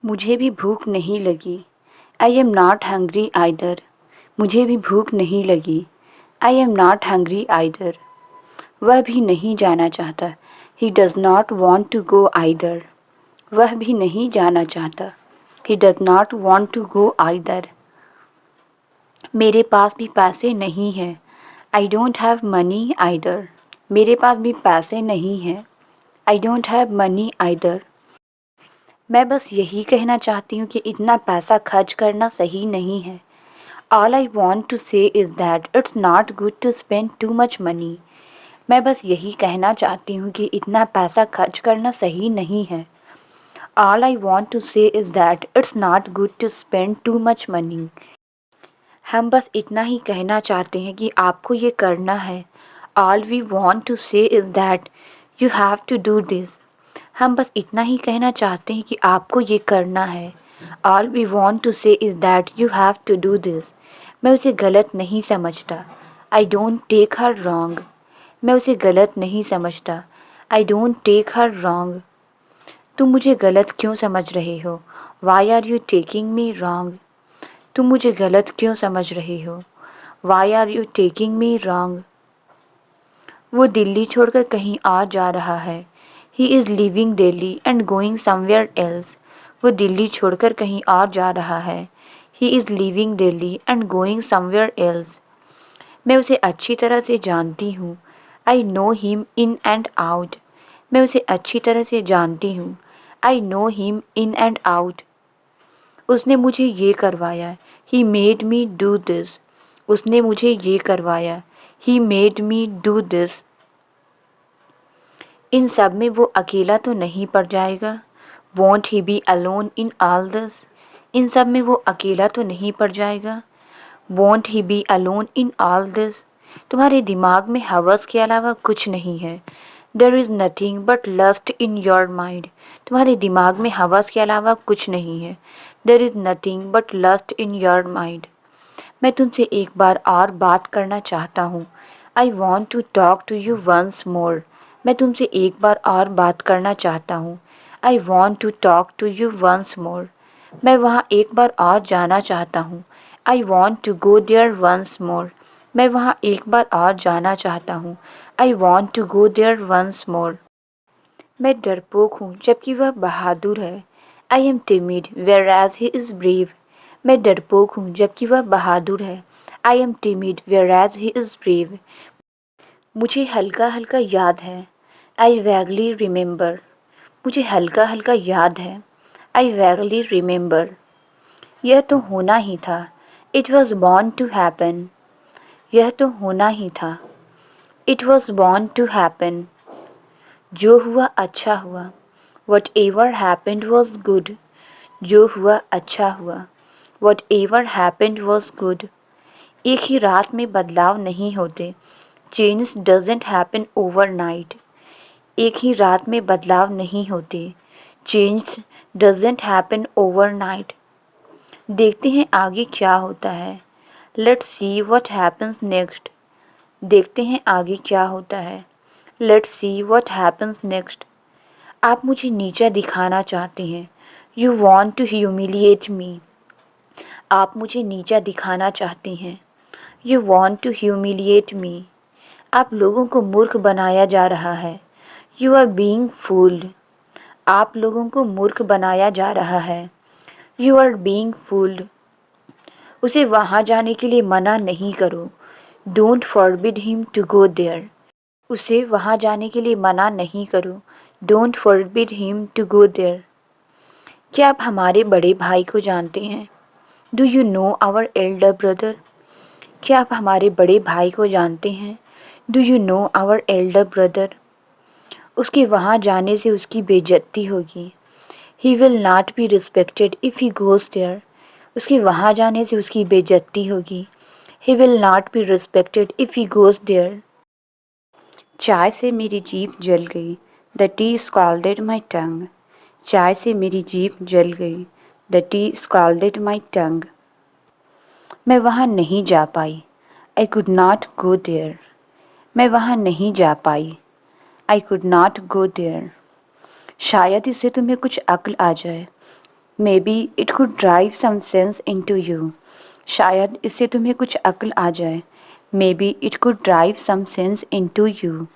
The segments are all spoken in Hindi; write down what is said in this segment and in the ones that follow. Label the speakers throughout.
Speaker 1: मुझे भी भूख नहीं लगी। I am not hungry either. मुझे भी भूख नहीं लगी। I am not hungry either. वह भी नहीं जाना चाहता। He does not want to go either. वह भी नहीं जाना चाहता। He does not want to go either. मेरे पास भी पैसे नहीं हैं। I don't have money either. मेरे पास भी पैसे नहीं हैं। I don't have money either. मैं बस यही कहना चाहती हूँ कि इतना पैसा खर्च करना सही नहीं है। All I want to say is that it's not good to spend too much money. मैं बस यही कहना चाहती हूँ कि इतना पैसा खर्च करना सही नहीं है। All I want to say is that it's not good to spend too much money. हम बस इतना ही कहना चाहते हैं कि आपको ये करना है। All we want to say is that you have to do this. हम बस इतना ही कहना चाहते हैं कि आपको ये करना है। All we want to say is that you have to do this. मैं उसे गलत नहीं समझता। I don't take her wrong. मैं उसे गलत नहीं समझता। I don't take her wrong. तुम मुझे गलत क्यों समझ रहे हो? Why are you taking me wrong? तुम मुझे गलत क्यों समझ रहे हो? Why are you taking me wrong? वो दिल्ली छोड़कर कहीं और जा रहा है। He is leaving Delhi and going somewhere else. वो दिल्ली छोड़कर कहीं और जा रहा है। He is leaving Delhi and going somewhere else. मैं उसे अच्छी तरह से जानती हूँ। I know him in and out. मैं उसे अच्छी तरह से जानती हूँ। I know him in and out. उसने मुझे ये करवाया। He made me do this. उसने मुझे ये करवाया। He made me do this. इन सब में वो अकेला तो नहीं पड़ जाएगा? Won't he be alone in all this? इन सब में वो अकेला तो नहीं पड़ जाएगा? Won't he be alone in all this? तुम्हारे दिमाग में हवस के अलावा कुछ नहीं है। There is nothing but lust in your mind. तुम्हारे दिमाग में हवस के अलावा कुछ नहीं है। There is nothing but lust in your mind. मैं तुमसे एक बार और बात करना चाहता हूँ। I want to talk to you once more. मैं तुमसे एक बार और बात करना चाहता हूँ। I want to talk to you once more. मैं वहाँ एक बार और जाना चाहता हूँ। I want to go there once more. मैं वहाँ एक बार और जाना चाहता हूँ। I want to go there once more. मैं डरपोक हूँ जबकि वह बहादुर है। I am timid whereas he is brave. मैं डरपोक हूँ जबकि वह बहादुर है। I am timid whereas he is brave. मुझे हल्का हल्का याद है। I vaguely remember. मुझे हल्का हल्का याद है। I vaguely remember. यह तो होना ही था। It was born to happen. यह तो होना ही था। It was born to happen. जो हुआ अच्छा हुआ। Whatever happened was good. जो हुआ अच्छा हुआ। Whatever happened was good. एक ही रात में बदलाव नहीं होते। Change doesn't happen overnight. एक ही रात में बदलाव नहीं होते। Change doesn't happen overnight. देखते हैं आगे क्या होता है। Let's see what happens next. देखते हैं आगे क्या होता है। Let's see what happens next. आप मुझे नीचा दिखाना चाहते हैं। यू वॉन्ट टू ह्यूमिलिएट मी। आप मुझे नीचा दिखाना चाहते हैं। यू वॉन्ट टू ह्यूमिलिएट मी। आप लोगों को मूर्ख बनाया जा रहा है। You are being fooled. आप लोगों को मूर्ख बनाया जा रहा है। You are being fooled. उसे वहाँ जाने के लिए मना नहीं करो। Don't forbid him to go there. उसे वहाँ जाने के लिए मना नहीं करो। Don't forbid him to go there. क्या आप हमारे बड़े भाई को जानते हैं? Do you know our elder brother? क्या आप हमारे बड़े भाई को जानते हैं? Do you know our elder brother? उसके वहाँ जाने से उसकी बेइज्जती होगी। He will not be respected if he goes there. उसके वहाँ जाने से उसकी बेइज्जती होगी। He will not be respected if he goes there. चाय से मेरी जीभ जल गई। The tea scalded my tongue. चाय से मेरी जीभ जल गई। The tea scalded my tongue. मैं वहाँ नहीं जा पाई। I could not go there. मैं वहाँ नहीं जा पाई। I could not go there. शायद इससे तुम्हें कुछ अक्ल आ जाए। Maybe it could drive some sense into you, शायद इससे तुम्हें कुछ अक्ल आ जाए। Maybe it could drive some sense into you.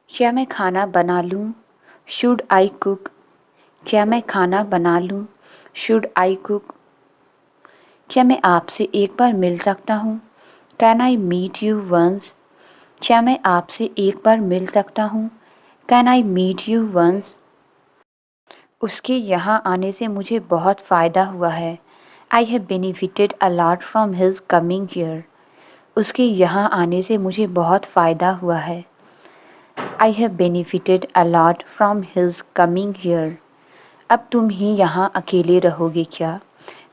Speaker 1: क्या मैं खाना बना लूँ? Should I cook? क्या मैं खाना बना लूँ? Should I cook? क्या मैं आपसे एक बार मिल सकता हूँ? Can I meet you once? क्या मैं आपसे एक बार मिल सकता हूँ? Can I meet you once? उसके यहाँ आने से मुझे बहुत फ़ायदा हुआ है। I have benefited a lot from his coming here. उसके यहाँ आने से मुझे बहुत फ़ायदा हुआ है। I have benefited a lot from his coming here. अब तुम ही यहाँ अकेले रहोगे क्या?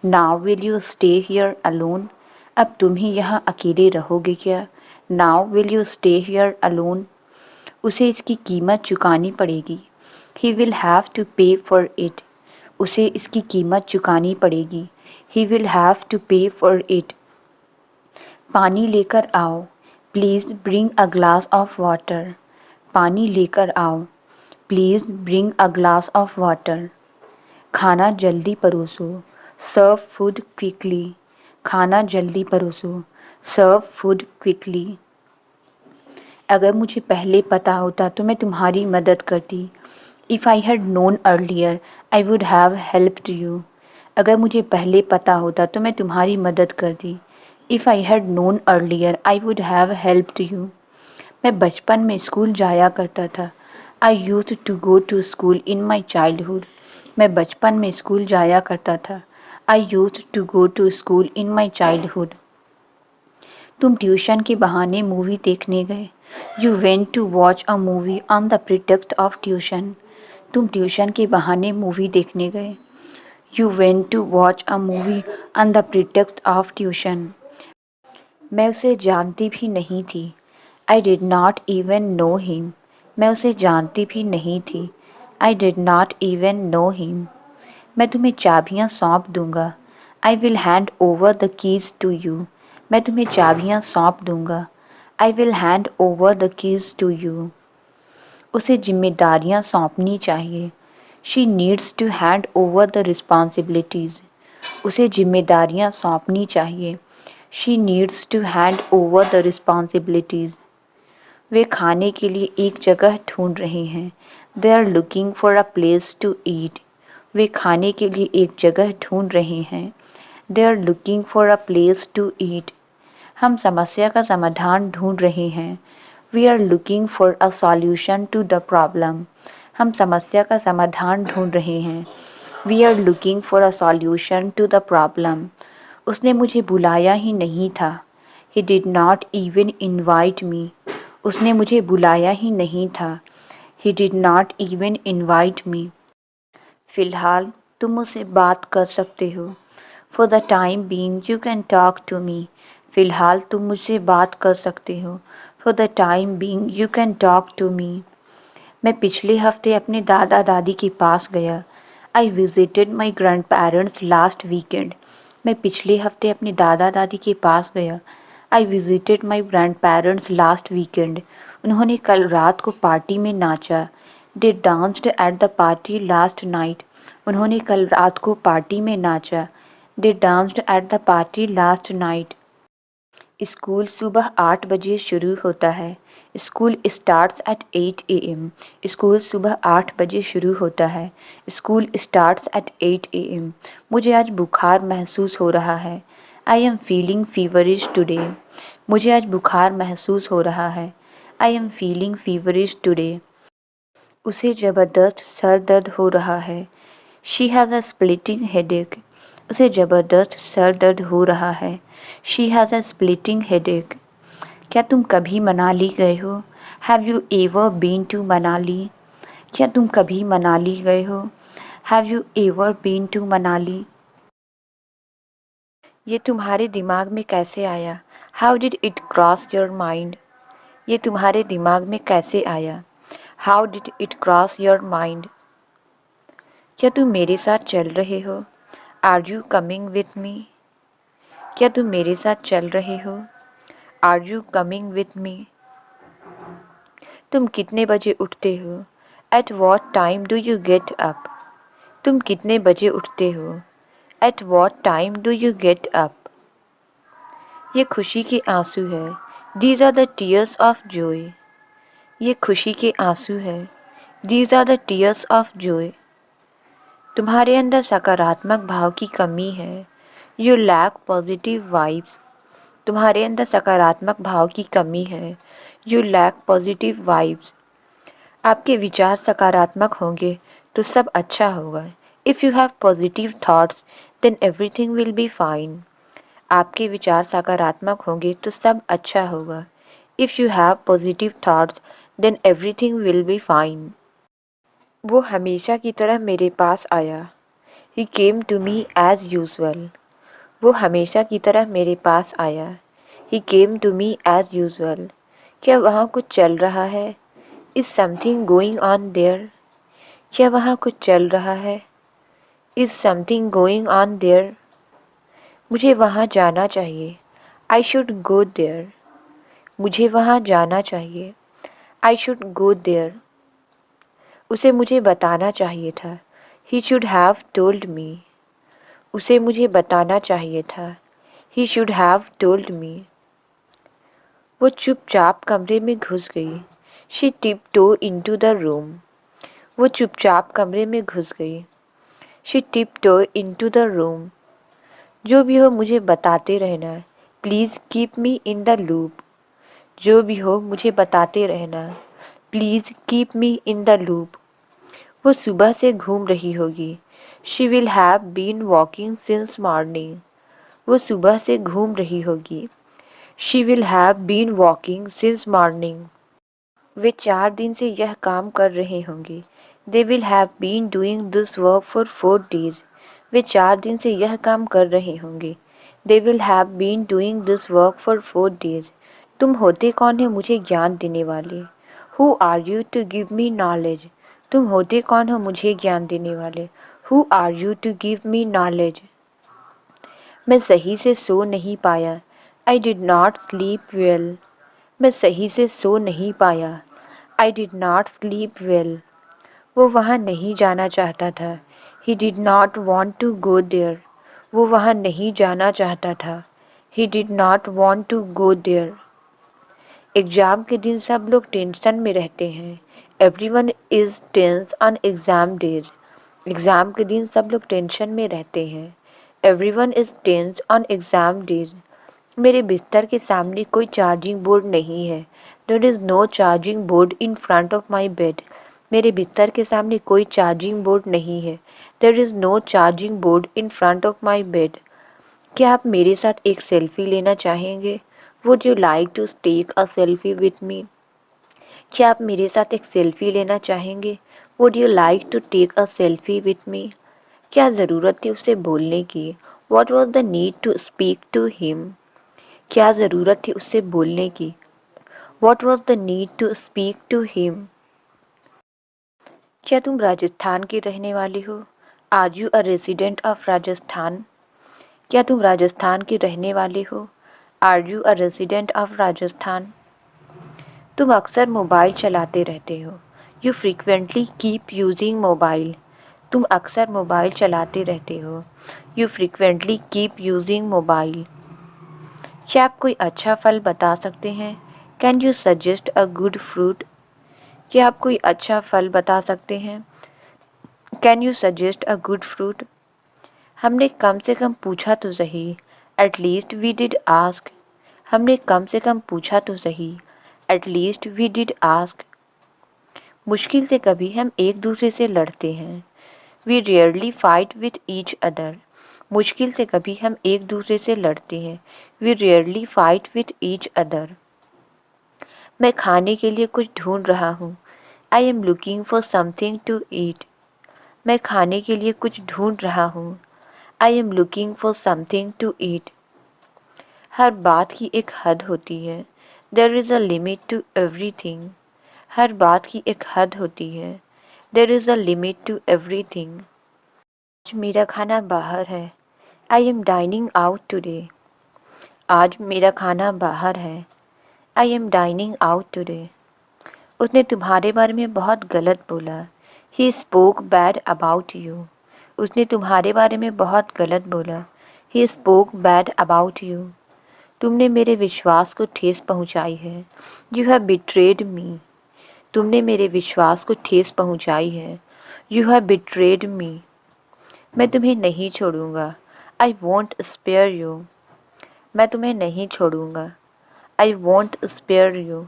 Speaker 1: Now will you stay here alone? अब तुम ही यहाँ अकेले रहोगे क्या? Now will you stay here alone? उसे इसकी कीमत चुकानी पड़ेगी। ही विल हैव टू पे फॉर इट। उसे इसकी कीमत चुकानी पड़ेगी। ही विल हैव टू पे फॉर इट। पानी लेकर आओ। Please bring a glass of water. पानी लेकर आओ। Please bring a glass of water. खाना जल्दी परोसो। Serve food quickly. खाना जल्दी परोसो। Serve food quickly. अगर मुझे पहले पता होता तो मैं तुम्हारी मदद करती। If I had known earlier I would have helped you. अगर मुझे पहले पता होता तो मैं तुम्हारी मदद करती। If I had known earlier I would have helped you. मैं बचपन में स्कूल जाया करता था। I used to go to school in my childhood. मैं बचपन में स्कूल जाया करता था। I used to go to school in my childhood. तुम ट्यूशन के बहाने मूवी देखने गए। You went to watch a movie on the pretext of tuition. तुम ट्यूशन के बहाने मूवी देखने गए। You went to watch a movie on the pretext of tuition. मैं उसे जानती भी नहीं थी। I did not even know him. मैं उसे जानती भी नहीं थी। I did not even know him. मैं तुम्हें चाबियाँ सौंप दूंगा। I will hand over the keys to you. मैं तुम्हें चाबियाँ सौंप दूंगा। I will hand over the keys to you. उसे जिम्मेदारियाँ सौंपनी चाहिए। She needs to hand over the responsibilities. उसे जिम्मेदारियाँ सौंपनी चाहिए। She needs to hand over the responsibilities. वे खाने के लिए एक जगह ढूंढ रहे हैं। They are looking for a place to eat. वे खाने के लिए एक जगह ढूंढ रहे हैं। They are looking for a place to eat. हम समस्या का समाधान ढूंढ रहे हैं। We are looking for a solution to the problem. हम समस्या का समाधान ढूंढ रहे हैं। We are looking for a solution to the problem. उसने मुझे बुलाया ही नहीं था। He did not even invite me. उसने मुझे बुलाया ही नहीं था। He did not even invite me. फ़िलहाल तुम मुझसे बात कर सकते हो। For the time being you can talk to me. फ़िलहाल तुम मुझसे बात कर सकते हो। For the time being you can talk to me. मैं पिछले हफ्ते अपने दादा दादी के पास गया। I visited my grandparents last weekend. मैं पिछले हफ्ते अपने दादा दादी के पास गया। I visited my grandparents last weekend. उन्होंने कल रात को पार्टी में नाचा। They danced at the party last night. उन्होंने कल रात को पार्टी में नाचा। They danced at the party last night. School सुबह 8 बजे शुरू होता है। School starts at 8 AM। School सुबह 8 बजे शुरू होता है। School starts at 8 AM। मुझे आज बुखार महसूस हो रहा है। I am feeling feverish today. मुझे आज बुखार महसूस हो रहा है। I am feeling feverish today. उसे ज़बरदस्त सर दर्द हो रहा है। She has a splitting headache. उसे ज़बरदस्त सर दर्द हो रहा है। She has a splitting headache. क्या तुम कभी मनाली गए हो? Have you ever been to Manali? क्या तुम कभी मनाली गए हो? Have you ever been to Manali? ये तुम्हारे दिमाग में कैसे आया? How did it cross your mind? ये तुम्हारे दिमाग में कैसे आया? How did it cross your mind? क्या तुम मेरे साथ चल रहे हो? Are you coming with me? क्या तुम मेरे साथ चल रहे हो? Are you coming with me? तुम कितने बजे उठते हो? At what time do you get up? तुम कितने बजे उठते हो? At what time do you get up? ये खुशी के आंसू है। These are the tears of joy. ये खुशी के आंसू है। These are the tears of joy. तुम्हारे अंदर सकारात्मक भाव की कमी है। You lack positive vibes. तुम्हारे अंदर सकारात्मक भाव की कमी है। You lack positive vibes. आपके विचार सकारात्मक होंगे तो सब अच्छा होगा। If you have positive thoughts then everything will be fine. आपके विचार सकारात्मक होंगे तो सब अच्छा होगा। If you have positive thoughts then everything will be fine. वो हमेशा की तरह मेरे पास आया। He came to me as usual. वो हमेशा की तरह मेरे पास आया। He came to me as usual. क्या वहाँ कुछ चल रहा है? Is something going on there? क्या वहाँ कुछ चल रहा है? Is something going on there? मुझे वहाँ जाना चाहिए। I should go there. मुझे वहाँ जाना चाहिए। I should go there. उसे मुझे बताना चाहिए था। He should have told me. उसे मुझे बताना चाहिए था। He should have told me. वो चुपचाप कमरे में घुस गई। She tiptoe into the room. वो चुपचाप कमरे में घुस गई। She tiptoe into the room. जो भी हो मुझे बताते रहना। Please keep me in the loop. जो भी हो मुझे बताते रहना। Please keep me in the loop. वो सुबह से घूम रही होगी। She will have been walking since morning. वो सुबह से घूम रही होगी। She will have been walking since morning. वे 4 दिन से यह काम कर रहे होंगे। They will have been doing this work for 4 days. वे 4 दिन से यह काम कर रहे होंगे। They will have been doing this work for 4 days. तुम होते कौन हो मुझे ज्ञान देने वाले? Who are you to give me knowledge? तुम होते कौन हो मुझे ज्ञान देने वाले? Who are you to give me knowledge? मैं सही से सो नहीं पाया। I did not sleep well. मैं सही से सो नहीं पाया। I did not sleep well. वो वहाँ नहीं जाना चाहता था। He did not want to go there. वो वहाँ नहीं जाना चाहता था। He did not want to go there. Exam के दिन सब लोग टेंशन में रहते हैं। Everyone is tense on exam days. Exam के दिन सब लोग टेंशन में रहते हैं। Everyone is tense on exam days. मेरे बिस्तर के सामने कोई चार्जिंग बोर्ड नहीं है। There is no charging board in front of my bed. मेरे बिस्तर के सामने कोई चार्जिंग बोर्ड नहीं है। There is no charging board in front of my bed. क्या आप मेरे साथ एक सेल्फ़ी लेना चाहेंगे? Would you like to take a selfie with me? क्या आप मेरे साथ एक सेल्फ़ी लेना चाहेंगे? Would you like to take a selfie with me? क्या ज़रूरत थी उससे बोलने की? What was the need to speak to him? क्या ज़रूरत थी उससे बोलने की? What was the need to speak to him? क्या तुम राजस्थान के रहने वाले हो? Are you a resident of Rajasthan? क्या तुम राजस्थान के रहने वाले हो? Are you a resident of Rajasthan? तुम अक्सर मोबाइल चलाते रहते हो। You frequently keep using mobile. तुम अक्सर मोबाइल चलाते रहते हो। You frequently keep using mobile. क्या आप कोई अच्छा फल बता सकते हैं? Can you suggest a good fruit? क्या आप कोई अच्छा फल बता सकते हैं? Can you suggest a good fruit? हमने कम से कम पूछा तो सही। At least we did ask. हमने कम से कम पूछा तो सही। At least we did ask. मुश्किल से कभी हम एक दूसरे से लड़ते हैं। We rarely fight with each other. मुश्किल से कभी हम एक दूसरे से लड़ते हैं। We rarely fight with each other. मैं खाने के लिए कुछ ढूंढ रहा हूँ। I am looking for something to eat. मैं खाने के लिए कुछ ढूंढ रहा हूँ। I am looking for something to eat. हर बात की एक हद होती है। There is a limit to everything. हर बात की एक हद होती है। There is a limit to everything. आज मेरा खाना बाहर है। I am dining out today. आज मेरा खाना बाहर है। I am dining out today. उसने तुम्हारे बारे में बहुत गलत बोला। He spoke bad about you. उसने तुम्हारे बारे में बहुत गलत बोला। He spoke bad about you. तुमने मेरे विश्वास को ठेस पहुंचाई है। You have betrayed me. तुमने मेरे विश्वास को ठेस पहुंचाई है। You have betrayed me. मैं तुम्हें नहीं छोड़ूंगा। I won't spare you. मैं तुम्हें नहीं छोड़ूंगा। I won't spare you.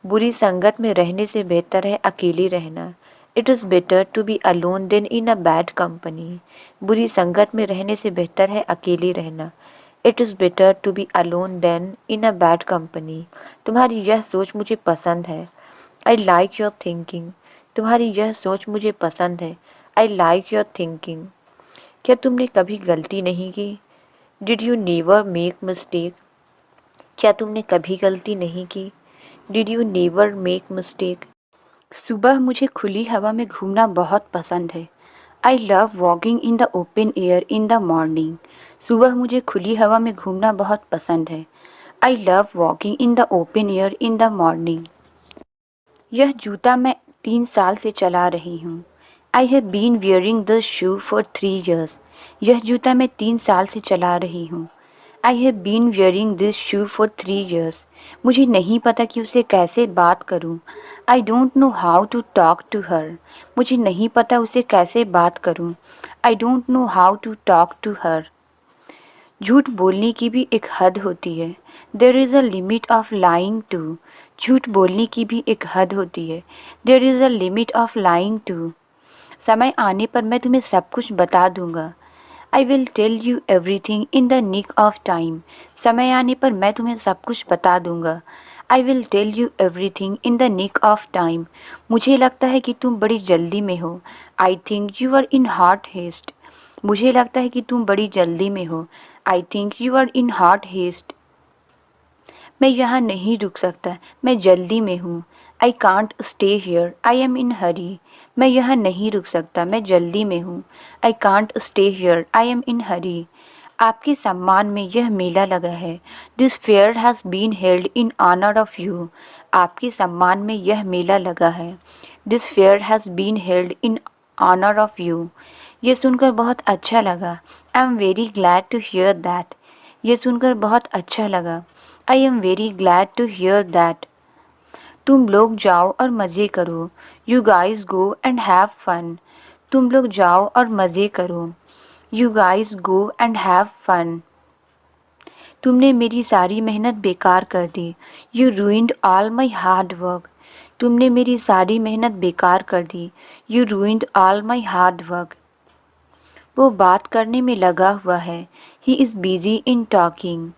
Speaker 1: बुरी संगत में रहने से बेहतर है अकेले रहना। It is better to be alone than in a bad company. बुरी संगत में रहने से बेहतर है अकेले रहना। It is better to be alone than in a bad company. तुम्हारी यह सोच मुझे पसंद है। I like your thinking. तुम्हारी यह सोच मुझे पसंद है। I like your thinking. क्या तुमने कभी गलती नहीं की? Did you never make mistake? क्या तुमने कभी गलती नहीं की? Did you never make mistake? सुबह मुझे खुली हवा में घूमना बहुत पसंद है। I love walking in the open air in the morning. सुबह मुझे खुली हवा में घूमना बहुत पसंद है। I love walking in the open air in the morning. यह जूता मैं 3 साल से चला रही हूँ। I have been wearing this shoe for 3 years। यह जूता मैं 3 साल से चला रही हूँ। I have been wearing this shoe for 3 years। मुझे नहीं पता कि उसे कैसे बात करूं। I don't know how to talk to her. मुझे नहीं पता उसे कैसे बात करूं। I don't know how to talk to her. झूठ बोलने की भी एक हद होती है। There is a limit of lying too. झूठ बोलने की भी एक हद होती है। There is a limit of lying too. समय आने पर मैं तुम्हें सब कुछ बता दूंगा। I will tell you everything in the nick of time. समय आने पर मैं तुम्हें सब कुछ बता दूंगा। I will tell you everything in the nick of time. मुझे लगता है कि तुम बड़ी जल्दी में हो। I think you are in hot haste. मुझे लगता है कि तुम बड़ी जल्दी में हो। I think you are in hot haste. मैं यहाँ नहीं रुक सकता। मैं जल्दी में हूँ। I can't stay here. I am in hurry. मैं यहाँ नहीं रुक सकता। मैं जल्दी में हूँ। I can't stay here. I am in hurry. आपके सम्मान में यह मेला लगा है। This fair has been held in honour of you. आपके सम्मान में यह मेला लगा है। This fair has been held in honour of you. ये सुनकर बहुत अच्छा लगा। I am very glad to hear that. ये सुनकर बहुत अच्छा लगा। I am very glad to hear that. तुम लोग जाओ और मज़े करो। You guys go and have fun. तुम लोग जाओ और मज़े करो। You guys go and have fun. तुमने मेरी सारी मेहनत बेकार कर दी। You ruined all my hard work. तुमने मेरी सारी मेहनत बेकार कर दी। You ruined all my hard work. वो बात करने में लगा हुआ है। He is busy in talking.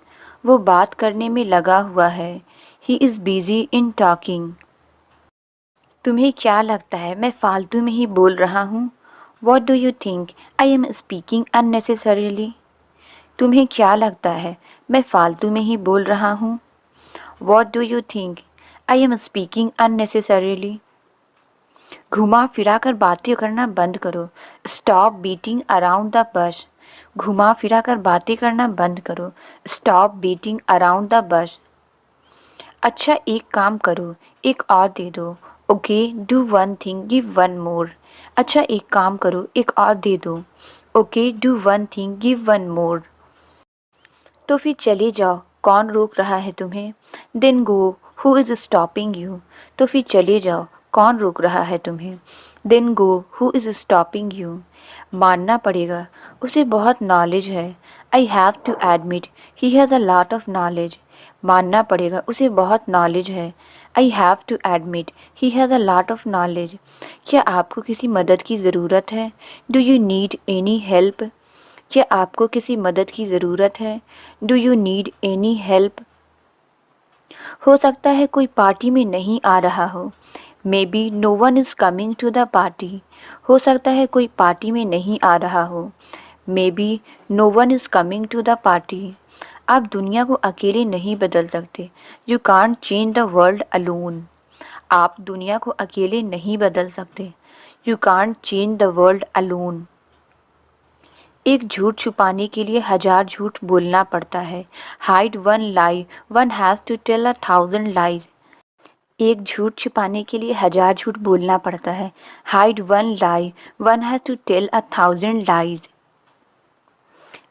Speaker 1: वो बात करने में लगा हुआ है। He is busy in talking. तुम्हें क्या लगता है मैं फालतू में ही बोल रहा हूँ? What do you think I am speaking unnecessarily? तुम्हें क्या लगता है मैं फालतू में ही बोल रहा हूँ? What do you think I am speaking unnecessarily? घुमा फिरा कर बातें करना बंद करो। Stop beating around the bush. घुमा फिरा कर बातें करना बंद करो। Stop beating around the bush. अच्छा एक काम करो, एक और दे दो। Okay do one thing give one more. अच्छा एक काम करो, एक और दे दो। Okay do one thing give one more. तो फिर चले जाओ, कौन रोक रहा है तुम्हें? Then go, who is stopping you? तो फिर चले जाओ, कौन रोक रहा है तुम्हें? Then go, who is stopping you? मानना पड़ेगा, उसे बहुत नॉलेज है। I have to admit he has a lot of knowledge. मानना पड़ेगा, उसे बहुत नॉलेज है। I have to admit he has a lot of knowledge. क्या आपको किसी मदद की ज़रूरत है? Do you need any help? क्या आपको किसी मदद की ज़रूरत है? Do you need any help? हो सकता है कोई पार्टी में नहीं आ रहा हो। Maybe no one is coming to the party. हो सकता है कोई पार्टी में नहीं आ रहा हो। Maybe no one is coming to the party. आप दुनिया को अकेले नहीं बदल सकते। You can't change the world alone. आप दुनिया को अकेले नहीं बदल सकते। You can't change the world alone. एक झूठ छुपाने के लिए 1000 झूठ बोलना पड़ता है। Hide one lie one has to tell 1000 lies. एक झूठ छिपाने के लिए 1000 झूठ बोलना पड़ता है। Hide one lie, one has to tell 1000 lies.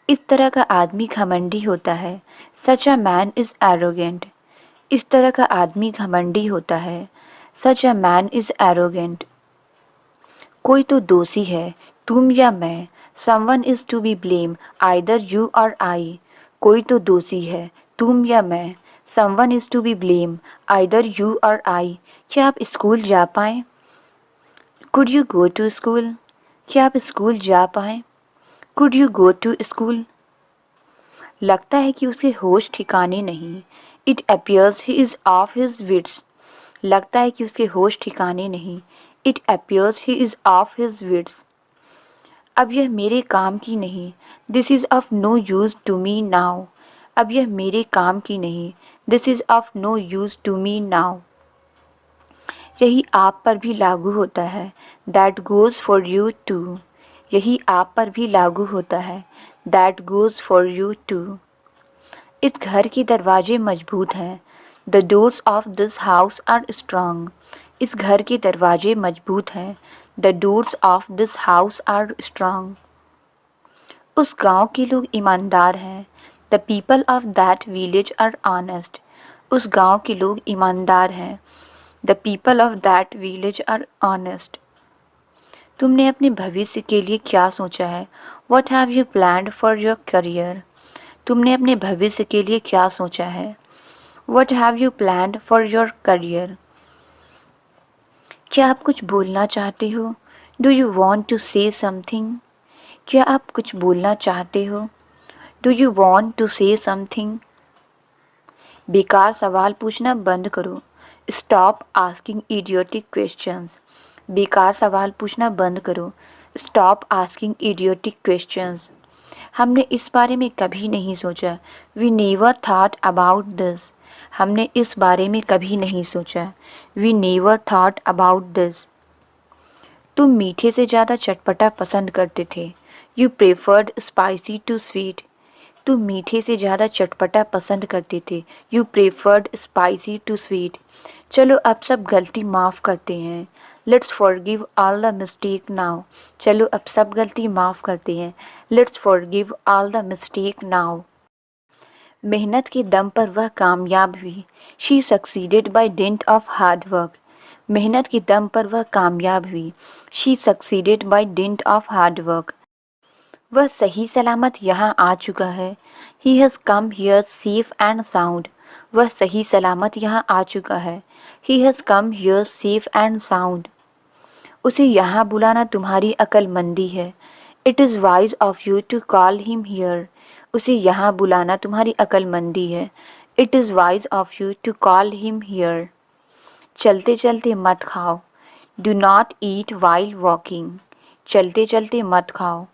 Speaker 1: इस तरह का आदमी घमंडी होता है। Such a man is arrogant. इस तरह का आदमी घमंडी होता है। Such a man is arrogant. कोई तो दोषी है, तुम या मैं। Someone is to be blame, either you or I. कोई तो दोषी है, तुम या मैं। Someone is to be blame, either you or I. क्या आप स्कूल जा पाएँ? Could you go to school? क्या आप स्कूल जा पाएँ? Could you go to school? लगता है कि उसके होश ठिकाने नहीं। It appears he is off his wits. लगता है कि उसके होश ठिकाने नहीं। It appears he is off his wits. अब यह मेरे काम की नहीं। This is of no use to me now. अब यह मेरे काम की नहीं। This is of no use to me now. यही आप पर भी लागू होता है। That goes for you too. यही आप पर भी लागू होता है। That goes for you too. इस घर के दरवाजे मजबूत हैं। The doors of this house are strong. इस घर के दरवाजे मजबूत हैं। The doors of this house are strong. उस गांव के लोग ईमानदार हैं। The people of that village are honest. उस गांव के लोग ईमानदार हैं। The people of that village are honest. तुमने अपने भविष्य के लिए क्या सोचा है? What have you planned for your career? तुमने अपने भविष्य के लिए क्या सोचा है? What have you planned for your career? क्या आप कुछ बोलना चाहते हो? Do you want to say something? क्या आप कुछ बोलना चाहते हो? Do you want to say something? बेकार सवाल पूछना बंद करो। Stop asking idiotic questions. बेकार सवाल पूछना बंद करो। Stop asking idiotic questions. हमने इस बारे में कभी नहीं सोचा। We never thought about this. हमने इस बारे में कभी नहीं सोचा। We never thought about this. तुम मीठे से ज़्यादा चटपटा पसंद करते थे। You preferred spicy to sweet. तुम मीठे से ज़्यादा चटपटा पसंद करते थे। You preferred spicy to sweet. चलो अब सब गलती माफ़ करते हैं। Let's forgive all the mistake now. चलो अब सब गलती माफ़ करते हैं। Let's forgive all the mistake now. मेहनत के दम पर वह कामयाब हुई। She succeeded by didn't of hard work. मेहनत के दम पर वह कामयाब हुई। She succeeded by didn't of hard work. वह सही सलामत यहाँ आ चुका है। He has come here safe and sound. वह सही सलामत यहाँ आ चुका है। He has come here safe and sound. उसे यहाँ बुलाना तुम्हारी अक्लमंदी है। It is wise of you to call him here. उसे यहाँ बुलाना तुम्हारी अक्लमंदी है। It is wise of you to call him here. चलते चलते मत खाओ। Do not eat while walking. चलते चलते मत खाओ।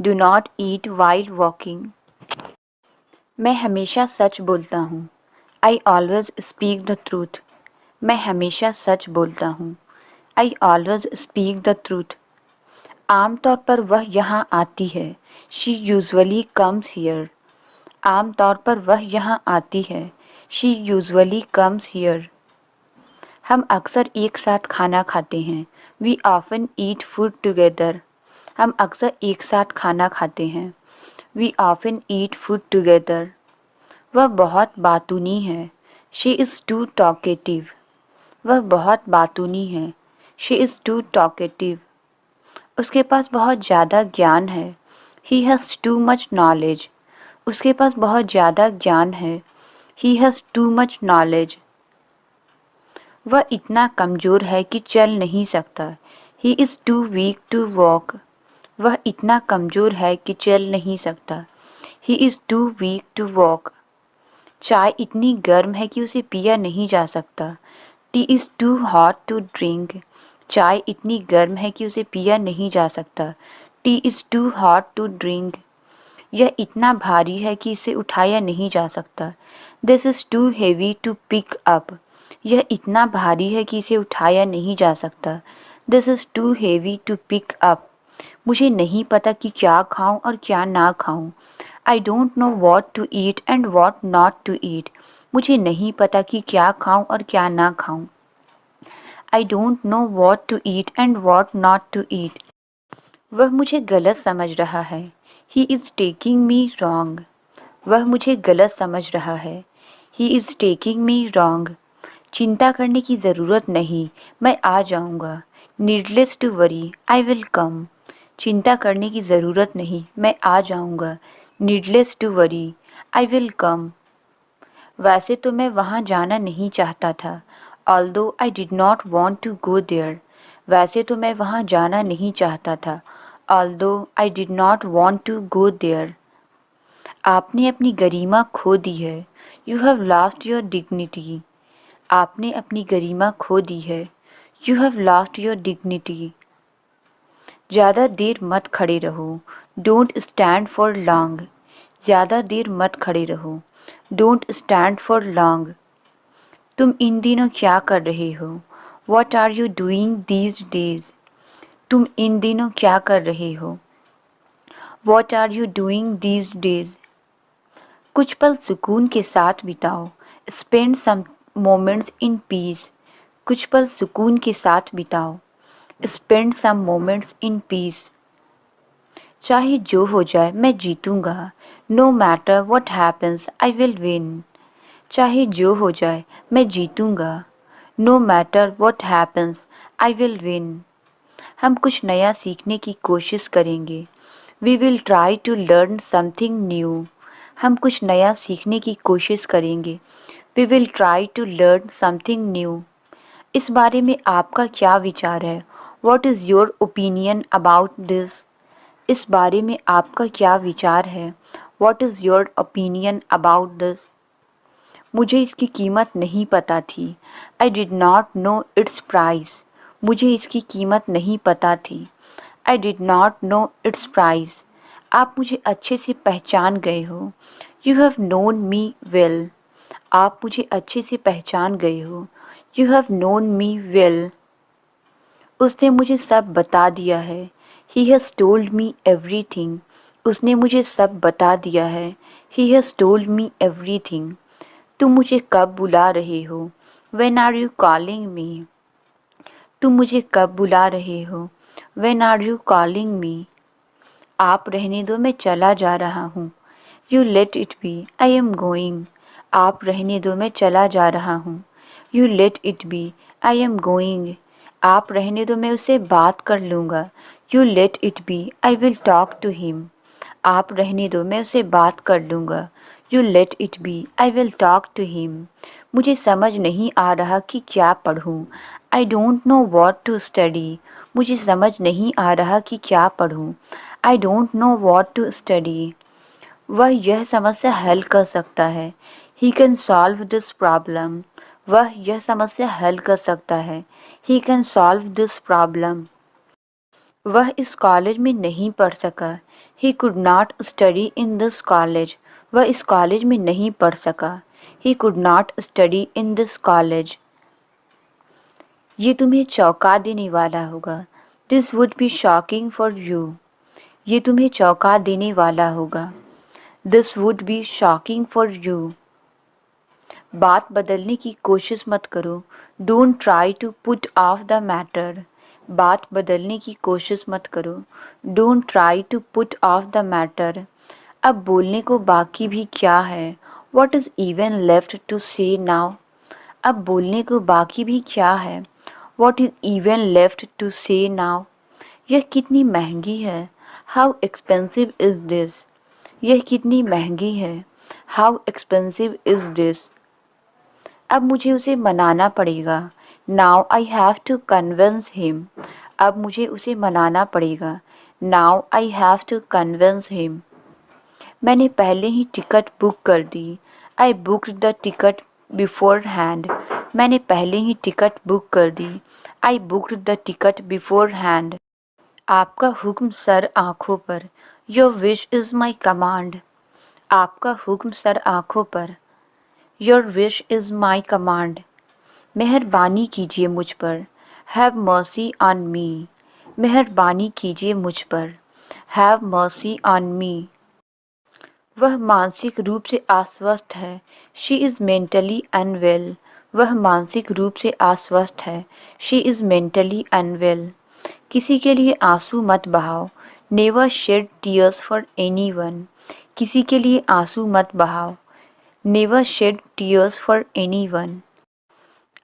Speaker 1: Do not eat while walking. मैं हमेशा सच बोलता हूँ। I always speak the truth. मैं हमेशा सच बोलता हूँ। I always speak the truth. आमतौर पर वह यहाँ आती है। She usually comes here. आमतौर पर वह यहाँ आती है। She usually comes here. हम अक्सर एक साथ खाना खाते हैं। We often eat food together. हम अक्सर एक साथ खाना खाते हैं। We often eat food together. वह बहुत बातूनी है। She is too talkative. वह बहुत बातूनी है। She is too talkative. उसके पास बहुत ज़्यादा ज्ञान है। He has too much knowledge. उसके पास बहुत ज़्यादा ज्ञान है। He has too much knowledge. वह इतना कमज़ोर है कि चल नहीं सकता। He is too weak to walk. वह इतना कमज़ोर है कि चल नहीं सकता। He is too weak to walk. चाय इतनी गर्म है कि उसे पिया नहीं जा सकता। Tea is too hot to drink. चाय इतनी गर्म है कि उसे पिया नहीं जा सकता। Tea is too hot to drink. यह इतना भारी है कि इसे उठाया नहीं जा सकता। This is too heavy to pick up. यह इतना भारी है कि इसे उठाया नहीं जा सकता। This is too heavy to pick up. मुझे नहीं पता कि क्या खाऊं और क्या ना खाऊं। I don't know what to eat and what not to eat. मुझे नहीं पता कि क्या खाऊं और क्या ना खाऊं। I don't know what to eat and what not to eat. वह मुझे गलत समझ रहा है. He is taking me wrong. वह मुझे गलत समझ रहा है. He is taking me wrong. चिंता करने की ज़रूरत नहीं, मैं आ जाऊँगा. Needless to worry, I will come. चिंता करने की ज़रूरत नहीं, मैं आ जाऊँगा. Needless to worry, I will come. वैसे तो मैं वहाँ जाना नहीं चाहता था. Although I did not want to go there. वैसे तो मैं वहाँ जाना नहीं चाहता था. Although I did not want to go there. आपने अपनी गरिमा खो दी है. You have lost your dignity. आपने अपनी गरिमा खो दी है. You have lost your dignity. ज़्यादा देर मत खड़े रहो. Don't stand for long. ज़्यादा देर मत खड़े रहो. Don't stand for long. तुम इन दिनों क्या कर रहे हो? What are you doing these days? तुम इन दिनों क्या कर रहे हो? What are you doing these days? कुछ पल सुकून के साथ बिताओ. Spend some moments in peace. कुछ पल सुकून के साथ बिताओ. Spend some moments in peace. चाहे जो हो जाए मैं जीतूंगा. No matter what happens, I will win. चाहे जो हो जाए मैं जीतूंगा. No matter what happens, I will win. हम कुछ नया सीखने की कोशिश करेंगे. We will try to learn something new. हम कुछ नया सीखने की कोशिश करेंगे. We will try to learn something new. इस बारे में आपका क्या विचार है? What is your opinion about this? इस बारे में आपका क्या विचार है? What is your opinion about this? मुझे इसकी कीमत नहीं पता थी. I did not know its price. मुझे इसकी कीमत नहीं पता थी. I did not know its price. आप मुझे अच्छे से पहचान गए हो. You have known me well. आप मुझे अच्छे से पहचान गए हो. You have known me well. उसने मुझे सब बता दिया है. He has told me everything. उसने मुझे सब बता दिया है. He has told me everything. तुम मुझे कब बुला रहे हो? When are you calling me? तुम मुझे कब बुला रहे हो? When are you calling me? आप रहने दो मैं चला जा रहा हूँ. You let it be. I am going. आप रहने दो मैं चला जा रहा हूँ. You let it be. I am going. आप रहने दो मैं उससे बात कर लूँगा. You let it be. I will talk to him. आप रहने दो मैं उससे बात कर लूँगा. You let it be. I will talk to him. मुझे समझ नहीं आ रहा कि क्या पढ़ूँ. I don't know what to study. मुझे समझ नहीं आ रहा कि क्या पढ़ूँ. I don't know what to study. वह यह समस्या हल कर सकता है. He can solve this problem. वह यह समस्या हल कर सकता है. He can solve this problem. वह इस कॉलेज में नहीं पढ़ सका. He could not study in this college. वह इस कॉलेज में नहीं पढ़ सका. He could not study in this college. ये तुम्हें चौंका देने वाला होगा. This would be shocking for you. ये तुम्हें चौंका देने वाला होगा. This would be shocking for you. बात बदलने की कोशिश मत करो. Don't try to put off the matter. बात बदलने की कोशिश मत करो. Don't try to put off the matter. अब बोलने को बाकी भी क्या है? What is even left to say now? अब बोलने को बाकी भी क्या है? What is even left to say now? यह कितनी महंगी है? How expensive is this? यह कितनी महंगी है? How expensive is this? अब मुझे उसे मनाना पड़ेगा. Now I have to convince him. अब मुझे उसे मनाना पड़ेगा. Now I have to convince him. मैंने पहले ही टिकट बुक कर दी. I booked the ticket beforehand. मैंने पहले ही टिकट बुक कर दी. I booked the ticket beforehand. आपका हुक्म सर आँखों पर. Your wish is my command. आपका हुक्म सर आँखों पर. Your wish is my command. मेहरबानी कीजिए मुझ पर. Have mercy on me. मेहरबानी कीजिए मुझ पर. Have mercy on me. वह मानसिक रूप से अस्वस्थ है. She is mentally unwell. वह मानसिक रूप से अस्वस्थ है। She is mentally unwell. किसी के लिए आंसू मत बहाओ। Never shed tears for anyone. किसी के लिए आंसू मत बहाओ। Never shed tears for anyone.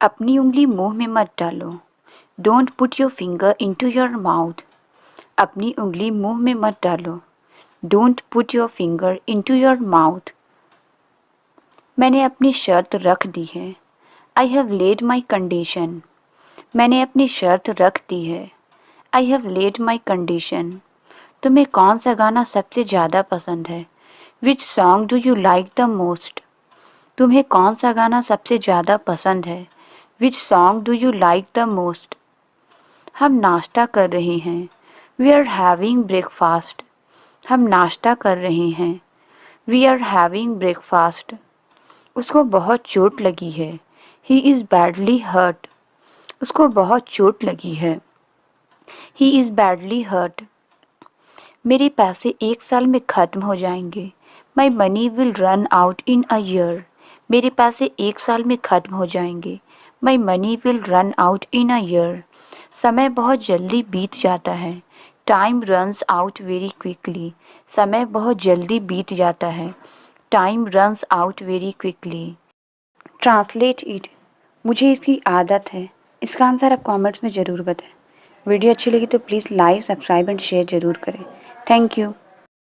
Speaker 1: अपनी उंगली मुंह में मत डालो। Don't put your finger into your mouth. अपनी उंगली मुंह में मत डालो। Don't put your finger into your mouth. मैंने अपनी शर्त रख दी है। I have laid my condition. मैंने अपनी शर्त रख दी है। I have laid my condition. तुम्हें कौन सा गाना सबसे ज़्यादा पसंद है? Which song do you like the most? तुम्हें कौन सा गाना सबसे ज़्यादा पसंद है? Which song do you like the most? हम नाश्ता कर रहे हैं। We are having breakfast. हम नाश्ता कर रहे हैं। We are having breakfast. उसको बहुत चोट लगी है। He is badly hurt. उसको बहुत चोट लगी है। He is badly hurt. मेरे पैसे 1 साल में ख़त्म हो जाएंगे। My money will run out in a year. मेरे पैसे 1 साल में ख़त्म हो जाएंगे। My money will run out in a year. समय बहुत जल्दी बीत जाता है। Time runs out very quickly. समय बहुत जल्दी बीत जाता है। Time runs out very quickly. Translate it. मुझे इसकी आदत है। इसका आंसर आप कमेंट्स में ज़रूर बताएं। वीडियो अच्छी लगी तो please like, subscribe and share ज़रूर करें। Thank you.